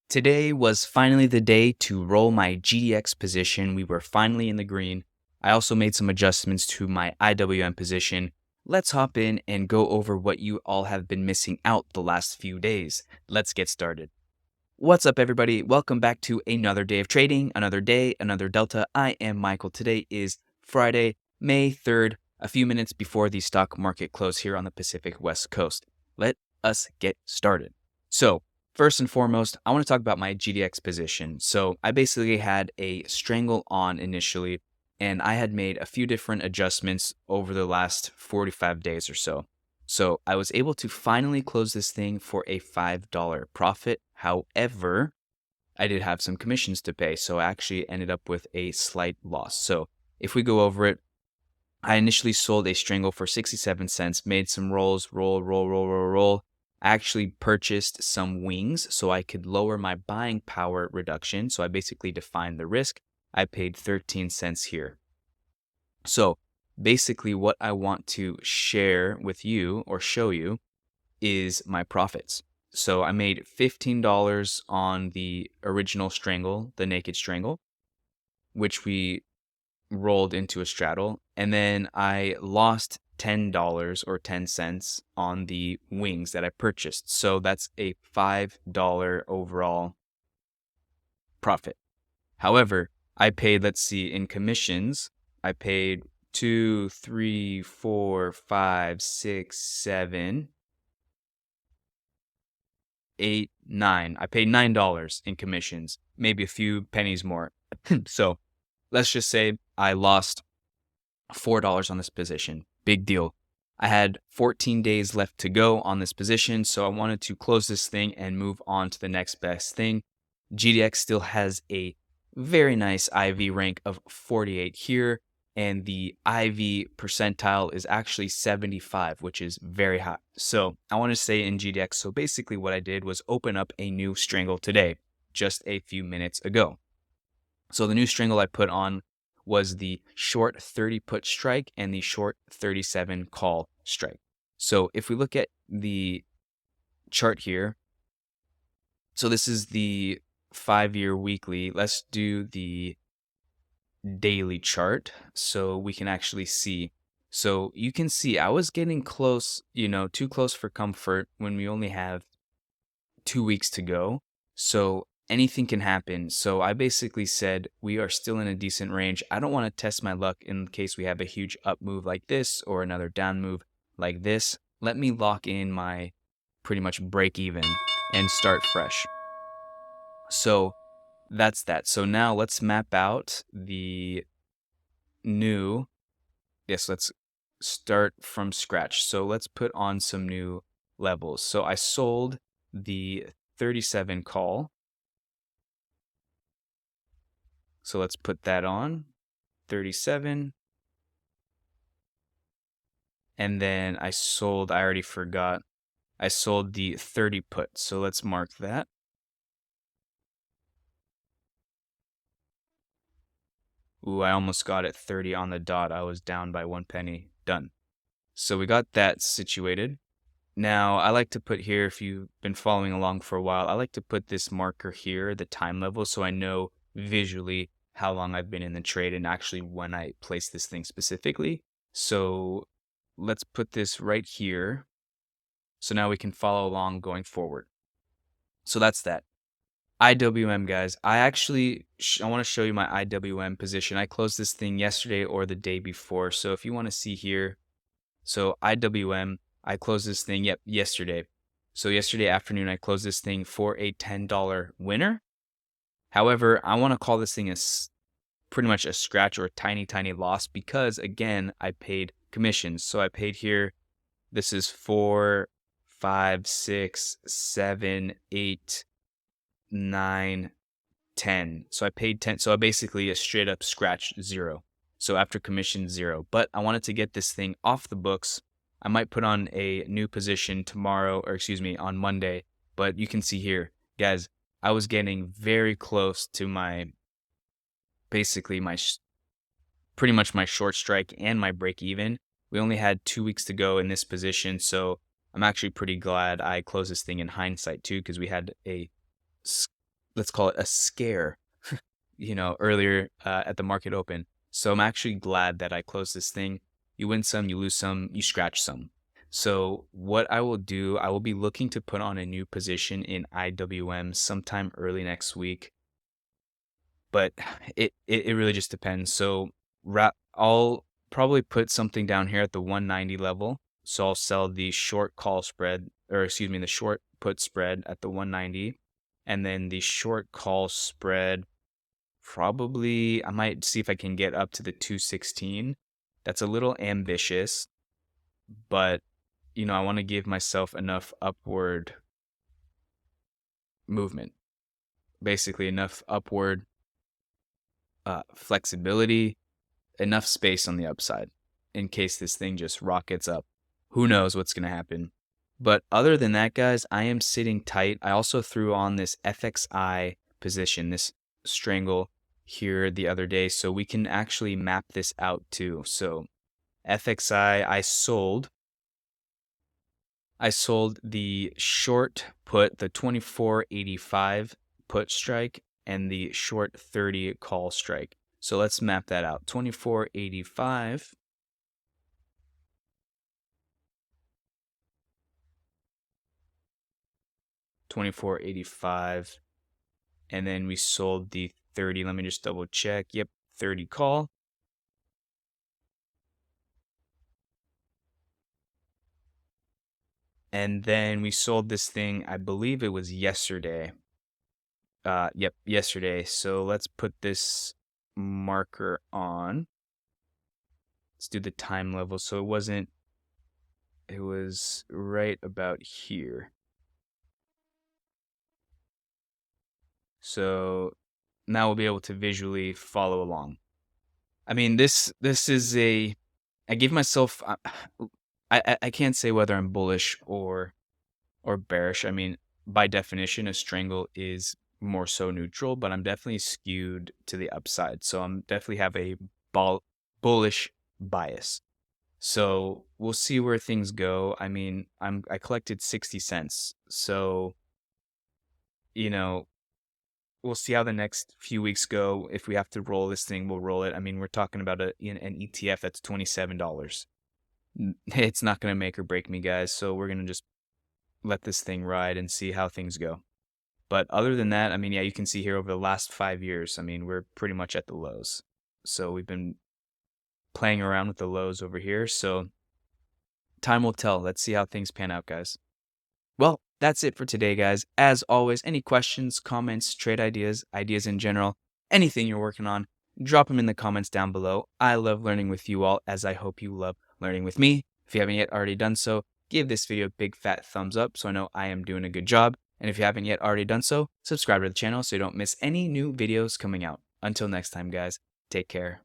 Today was finally the day to roll my GDX position. We were finally in the green. I also made some adjustments to my IWM position. Let's hop in and go over what you all have been missing out the last few days. Let's get started. What's up, everybody? Welcome back to another day of trading, another day, another Delta. I am Michael. Today is Friday, May 3rd, a few minutes before the stock market close here on the Pacific West Coast. Let us get started. So, first and foremost, I want to talk about my GDX position. So I basically had a strangle on initially, and I had made a few different adjustments over the last 45 days or so. So I was able to finally close this thing for a $5 profit. However, I did have some commissions to pay, so I actually ended up with a slight loss. So if we go over it, I initially sold a strangle for 67 cents, made some rolls, roll. I actually purchased some wings so I could lower my buying power reduction. So I basically defined the risk. I paid 13 cents here. So basically what I want to share with you or show you is my profits. So I made $15 on the original strangle, the naked strangle, which we rolled into a straddle, and then I lost $10 or 10 cents on the wings that I purchased. So that's a $5 overall profit. However, I paid, let's see, in commissions, I paid 2, 3, 4, 5, 6, 7, 8, 9. I paid $9 in commissions, maybe a few pennies more. So let's just say I lost $4 on this position. Big deal. I had 14 days left to go on this position, so I wanted to close this thing and move on to the next best thing. GDX still has a very nice IV rank of 48 here, and the IV percentile is actually 75, which is very high. So I want to say in GDX, so basically what I did was open up a new strangle today, just a few minutes ago. So the new strangle I put on was the short 30 put strike and the short 37 call strike. So if we look at the chart here, so this is the 5-year weekly. Let's do the daily chart so we can actually see. So you can see I was getting close, too close for comfort when we only have 2 weeks to go. So anything can happen. So I basically said we are still in a decent range. I don't want to test my luck in case we have a huge up move like this or another down move like this. Let me lock in my pretty much break even and start fresh. So that's that. So now let's map out the new. Yes, let's start from scratch. So let's put on some new levels. So I sold the 37 call. So let's put that on, 37. And then I already forgot, I sold the 30 put. So let's mark that. Ooh, I almost got it 30 on the dot. I was down by 1 penny. Done. So we got that situated. Now, I like to put here, if you've been following along for a while, I like to put this marker here, the time level, so I know visually how long I've been in the trade and actually when I place this thing specifically. So let's put this right here. So now we can follow along going forward. So that's that. IWM, guys. I want to show you my IWM position. I closed this thing yesterday or the day before. So if you want to see here, so IWM, I closed this thing, yesterday. So yesterday afternoon, I closed this thing for a $10 winner. However, I want to call this thing pretty much a scratch or a tiny, tiny loss because, again, I paid commissions. So I paid here, this is 4, 5, 6, 7, 8, 9, 10. So I paid 10. So I basically a straight up scratch 0. So after commission 0. But I wanted to get this thing off the books. I might put on a new position on Monday. But you can see here, guys, I was getting very close to pretty much my short strike and my break even. We only had 2 weeks to go in this position. So I'm actually pretty glad I closed this thing in hindsight too, because we had a let's call it a scare, earlier at the market open. So I'm actually glad that I closed this thing. You win some, you lose some, you scratch some. So what I will do, I will be looking to put on a new position in IWM sometime early next week. But it really just depends. So I'll probably put something down here at the 190 level. So I'll sell the short call spread, or excuse me, the short put spread at the 190, and then the short call spread, probably I might see if I can get up to the 216. That's a little ambitious, but I want to give myself enough upward movement, basically enough upward flexibility, enough space on the upside in case this thing just rockets up. Who knows what's going to happen? But other than that, guys, I am sitting tight. I also threw on this FXI position, this strangle here the other day, so we can actually map this out too. So FXI, I sold the short put, the 24.85 put strike, and the short 30 call strike. So let's map that out. 24.85. $24.85, and then we sold the 30. Let me just double check. Yep, 30 call. And then we sold this thing, I believe it was yesterday. Yep, yesterday. So let's put this marker on. Let's do the time level. So it was right about here. So now we'll be able to visually follow along. I mean, this is I give myself, I can't say whether I'm bullish or bearish. I mean, by definition, a strangle is more so neutral, but I'm definitely skewed to the upside. So I'm definitely have a bullish bias. So we'll see where things go. I mean, I collected 60 cents. So, we'll see how the next few weeks go. If we have to roll this thing, we'll roll it. I mean, we're talking about an ETF that's $27. It's not going to make or break me, guys. So we're going to just let this thing ride and see how things go. But other than that, I mean, yeah, you can see here over the last 5 years, I mean, we're pretty much at the lows. So we've been playing around with the lows over here. So time will tell. Let's see how things pan out, guys. Well, that's it for today, guys. As always, any questions, comments, trade ideas in general, anything you're working on, drop them in the comments down below. I love learning with you all, as I hope you love learning with me. If you haven't yet already done so, give this video a big fat thumbs up so I know I am doing a good job. And if you haven't yet already done so, subscribe to the channel so you don't miss any new videos coming out. Until next time, guys, take care.